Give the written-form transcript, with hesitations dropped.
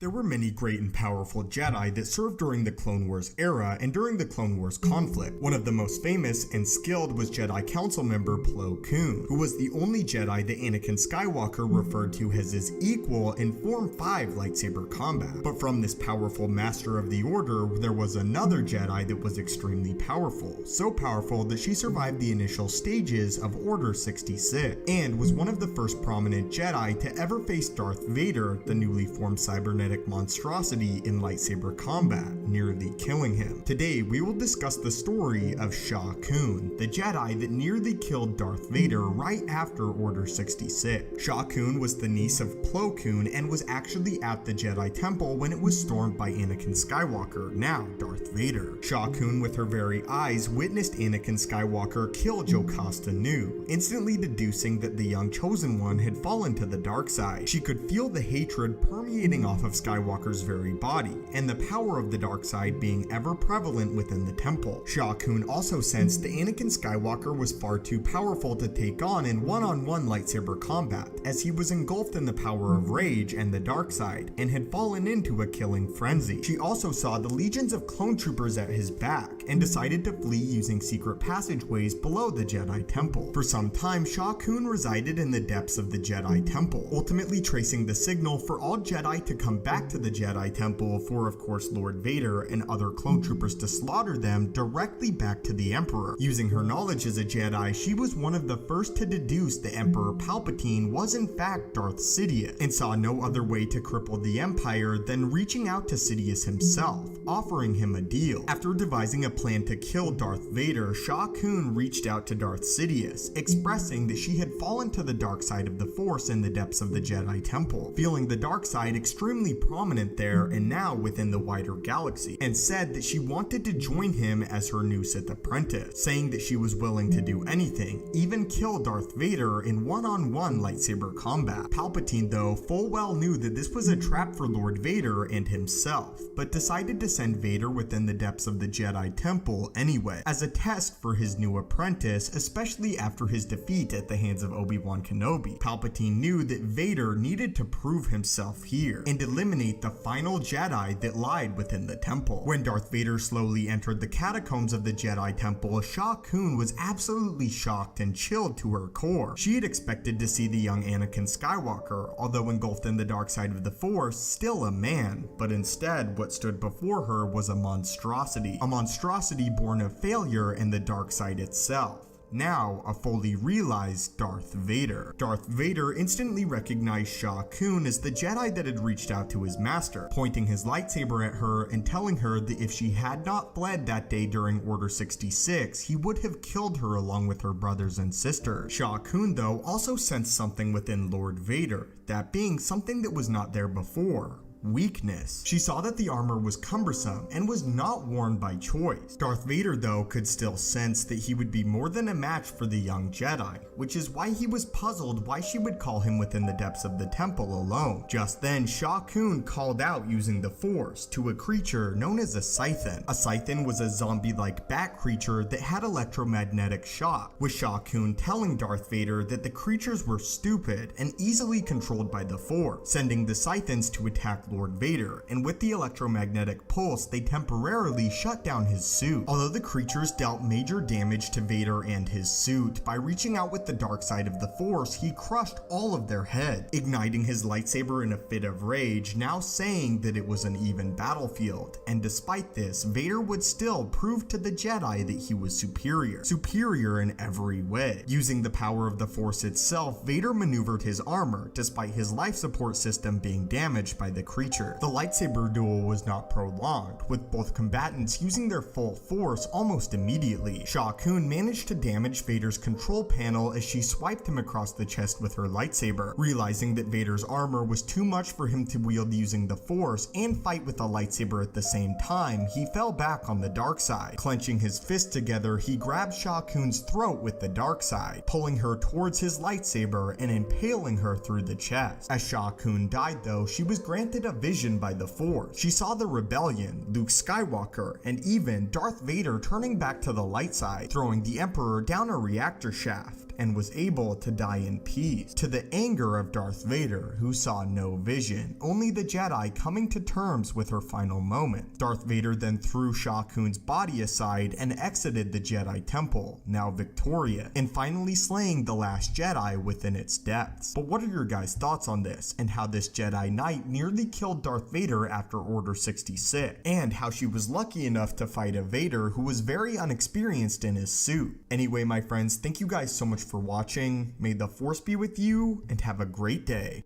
There were many great and powerful Jedi that served during the Clone Wars era and during the Clone Wars conflict. One of the most famous and skilled was Jedi Council member Sha Koon, who was the only Jedi that Anakin Skywalker referred to as his equal in Form 5 lightsaber combat. But from this powerful Master of the Order, there was another Jedi that was extremely powerful, so powerful that she survived the initial stages of Order 66, and was one of the first prominent Jedi to ever face Darth Vader, the newly formed cybernetic monstrosity, in lightsaber combat, nearly killing him. Today we will discuss the story of Sha Koon, the Jedi that nearly killed Darth Vader right after Order 66. Sha Koon was the niece of Plo Koon and was actually at the Jedi Temple when it was stormed by Anakin Skywalker, now Darth Vader. Sha Koon with her very eyes witnessed Anakin Skywalker kill Jocasta Nu, instantly deducing that the young chosen one had fallen to the dark side. She could feel the hatred permeating off of Skywalker's very body, and the power of the dark side being ever prevalent within the temple. Sha Koon also sensed that Anakin Skywalker was far too powerful to take on in one-on-one lightsaber combat, as he was engulfed in the power of rage and the dark side, and had fallen into a killing frenzy. She also saw the legions of clone troopers at his back, and decided to flee using secret passageways below the Jedi Temple. For some time, Sha Koon resided in the depths of the Jedi Temple, ultimately tracing the signal for all Jedi to come back to the Jedi Temple for, of course, Lord Vader and other clone troopers to slaughter them directly back to the Emperor. Using her knowledge as a Jedi, she was one of the first to deduce the Emperor Palpatine was in fact Darth Sidious, and saw no other way to cripple the Empire than reaching out to Sidious himself, offering him a deal. After devising a plan to kill Darth Vader, Sha Koon reached out to Darth Sidious, expressing that she had fallen to the dark side of the Force in the depths of the Jedi Temple, feeling the dark side extremely prominent there and now within the wider galaxy, and said that she wanted to join him as her new Sith apprentice, saying that she was willing to do anything, even kill Darth Vader in one-on-one lightsaber combat. Palpatine, though, full well knew that this was a trap for Lord Vader and himself, but decided to send Vader within the depths of the Jedi Temple anyway, as a test for his new apprentice, especially after his defeat at the hands of Obi-Wan Kenobi. Palpatine knew that Vader needed to prove himself here, and eliminate the final Jedi that lied within the temple. When Darth Vader slowly entered the catacombs of the Jedi Temple, Sha Koon was absolutely shocked and chilled to her core. She had expected to see the young Anakin Skywalker, although engulfed in the dark side of the Force, still a man, but instead what stood before her was a monstrosity born of failure and the dark side itself. Now, a fully realized Darth Vader. Darth Vader instantly recognized Sha Koon as the Jedi that had reached out to his master, pointing his lightsaber at her and telling her that if she had not fled that day during Order 66, he would have killed her along with her brothers and sisters. Sha Koon, though, also sensed something within Lord Vader, that being something that was not there before. Weakness. She saw that the armor was cumbersome and was not worn by choice. Darth Vader, though, could still sense that he would be more than a match for the young Jedi, which is why he was puzzled why she would call him within the depths of the temple alone. Just then, Sha Koon called out using the Force to a creature known as a Scythen. A Scythen was a zombie-like bat creature that had electromagnetic shock, with Sha Koon telling Darth Vader that the creatures were stupid and easily controlled by the Force, sending the Scythens to attack Lord Vader, and with the electromagnetic pulse, they temporarily shut down his suit. Although the creatures dealt major damage to Vader and his suit, by reaching out with the dark side of the Force, he crushed all of their heads, igniting his lightsaber in a fit of rage, now saying that it was an even battlefield. And despite this, Vader would still prove to the Jedi that he was superior in every way. Using the power of the Force itself, Vader maneuvered his armor, despite his life support system being damaged by the creature. The lightsaber duel was not prolonged, with both combatants using their full force almost immediately. Sha Koon managed to damage Vader's control panel as she swiped him across the chest with her lightsaber. Realizing that Vader's armor was too much for him to wield using the Force and fight with a lightsaber at the same time, he fell back on the dark side. Clenching his fists together, he grabbed Sha Koon's throat with the dark side, pulling her towards his lightsaber and impaling her through the chest. As Sha Koon died, though, she was granted a vision by the Force. She saw the rebellion, Luke Skywalker, and even Darth Vader turning back to the light side, throwing the Emperor down a reactor shaft. and was able to die in peace, to the anger of Darth Vader, who saw no vision, only the Jedi coming to terms with her final moment. Darth Vader then threw Sha Koon's body aside and exited the Jedi Temple, now victorious, and finally slaying the last Jedi within its depths. But what are your guys' thoughts on this, and how this Jedi Knight nearly killed Darth Vader after Order 66, and how she was lucky enough to fight a Vader who was very unexperienced in his suit? Anyway, my friends, thank you guys so much for watching. May the Force be with you, and have a great day.